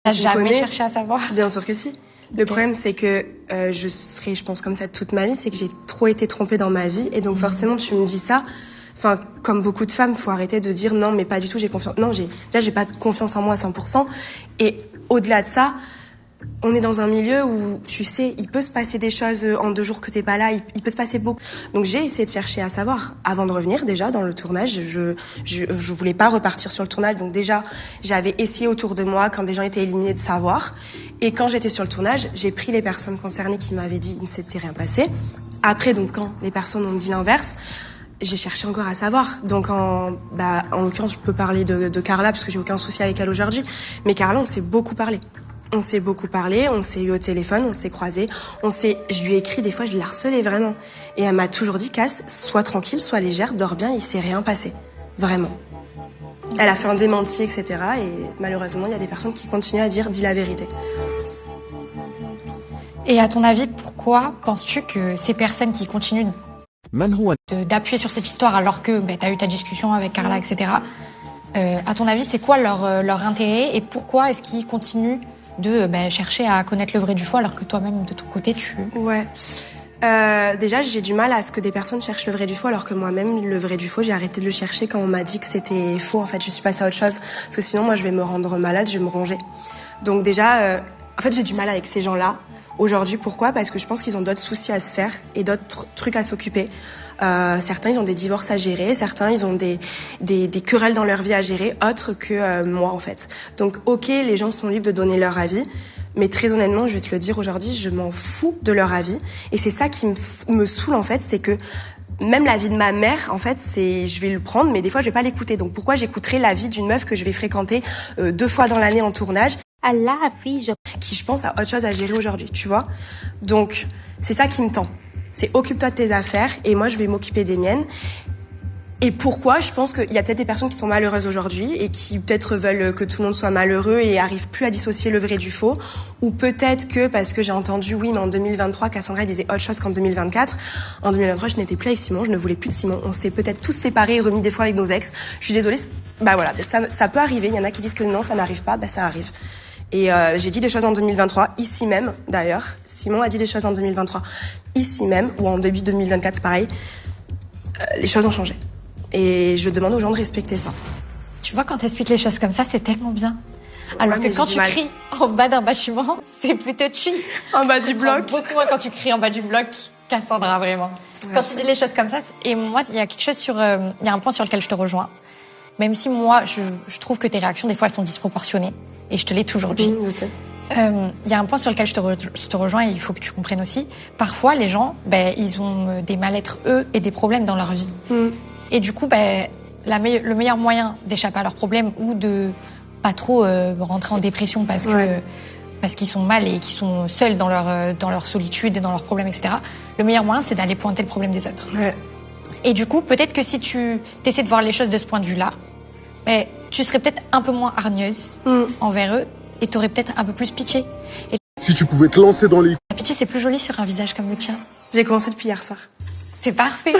T'as jamais cherché à savoir? Bien sûr que si. Le problème, c'est que je serai, je pense, comme ça toute ma vie, c'est que j'ai trop été trompée dans ma vie. Et donc, forcément, tu me dis ça. Enfin, comme beaucoup de femmes, faut arrêter de dire non, mais pas du tout, j'ai confiance. Non, j'ai pas confiance en moi à 100%. Et au-delà de ça, on est dans un milieu où, tu sais, il peut se passer des choses en 2 jours que t'es pas là, il peut se passer beaucoup. Donc j'ai essayé de chercher à savoir. Avant de revenir, déjà, dans le tournage, je voulais pas repartir sur le tournage. Donc déjà, j'avais essayé autour de moi, quand des gens étaient éliminés, de savoir. Et quand j'étais sur le tournage, j'ai pris les personnes concernées qui m'avaient dit il ne s'était rien passé. Après, donc, quand les personnes ont dit l'inverse, j'ai cherché encore à savoir. Donc, en l'occurrence, je peux parler de Carla, parce que j'ai aucun souci avec elle aujourd'hui. Mais Carla, on s'est beaucoup parlé. On s'est beaucoup parlé, on s'est eu au téléphone, on s'est croisés, je lui ai écrit, des fois je la harcelais vraiment. Et elle m'a toujours dit, Cass, sois tranquille, sois légère, dors bien, il s'est rien passé. Vraiment. Elle a fait un démenti, etc. Et malheureusement, il y a des personnes qui continuent à dire, dis la vérité. Et à ton avis, pourquoi penses-tu que ces personnes qui continuent d'appuyer sur cette histoire alors que tu as eu ta discussion avec Carla, etc. À ton avis, c'est quoi leur intérêt et pourquoi est-ce qu'ils continuent de chercher à connaître le vrai du faux alors que toi-même, de ton côté, tu... Ouais. Déjà, j'ai du mal à ce que des personnes cherchent le vrai du faux alors que moi-même, le vrai du faux, j'ai arrêté de le chercher quand on m'a dit que c'était faux. En fait, je suis passée à autre chose. Parce que sinon, moi, je vais me rendre malade, je vais me ronger. Donc déjà, en fait, j'ai du mal avec ces gens-là. Aujourd'hui, pourquoi? Parce que je pense qu'ils ont d'autres soucis à se faire et d'autres trucs à s'occuper. Certains, ils ont des divorces à gérer, certains, ils ont des querelles dans leur vie à gérer, autres que moi, en fait. Donc, ok, les gens sont libres de donner leur avis, mais très honnêtement, je vais te le dire aujourd'hui, je m'en fous de leur avis. Et c'est ça qui me saoule, en fait, c'est que même l'avis de ma mère, en fait, je vais le prendre, mais des fois, je vais pas l'écouter. Donc, pourquoi j'écouterais l'avis d'une meuf que je vais fréquenter 2 fois dans l'année en tournage? Qui, je pense, a autre chose à gérer aujourd'hui, tu vois. Donc, c'est ça qui me tend. C'est occupe-toi de tes affaires et moi, je vais m'occuper des miennes. Et pourquoi? Je pense qu'il y a peut-être des personnes qui sont malheureuses aujourd'hui et qui peut-être veulent que tout le monde soit malheureux et arrivent plus à dissocier le vrai du faux. Ou peut-être que, parce que j'ai entendu, oui, mais en 2023, Cassandra disait autre chose qu'en 2024. En 2023, je n'étais plus avec Simon, je ne voulais plus de Simon. On s'est peut-être tous séparés et remis des fois avec nos ex. Je suis désolée. Voilà, ça peut arriver. Il y en a qui disent que non, ça n'arrive pas. Ça arrive. Et j'ai dit des choses en 2023, ici même d'ailleurs. Simon a dit des choses en 2023, ici même, ou en début 2024, c'est pareil. Les choses ont changé. Et je demande aux gens de respecter ça. Tu vois, quand t'expliques les choses comme ça, c'est tellement bien. Alors que quand tu cries en bas d'un bâtiment, c'est plus touchy. En bas du bloc. Beaucoup moins quand tu cries en bas du bloc, Cassandra, vraiment. Quand tu dis les choses comme ça, et moi, il y a quelque chose il y a un point sur lequel je te rejoins. Même si moi, je trouve que tes réactions, des fois, elles sont disproportionnées. Et je te l'ai toujours dit. Je sais. Il y a un point sur lequel je te rejoins et il faut que tu comprennes aussi. Parfois, les gens, ils ont des mal-être, eux, et des problèmes dans leur vie. Et du coup, le meilleur moyen d'échapper à leurs problèmes ou de pas trop rentrer en dépression parce qu'ils sont mal et qu'ils sont seuls dans leur solitude et dans leurs problèmes, etc. Le meilleur moyen, c'est d'aller pointer le problème des autres. Ouais. Et du coup, peut-être que si tu essaies de voir les choses de ce point de vue-là, tu serais peut-être un peu moins hargneuse envers eux et t'aurais peut-être un peu plus pitié. Et si tu pouvais te lancer dans les... la pitié, c'est plus joli sur un visage comme le tien. J'ai commencé depuis hier soir. C'est parfait.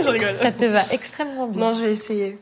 Je rigole. Ça te va extrêmement bien. Non, je vais essayer.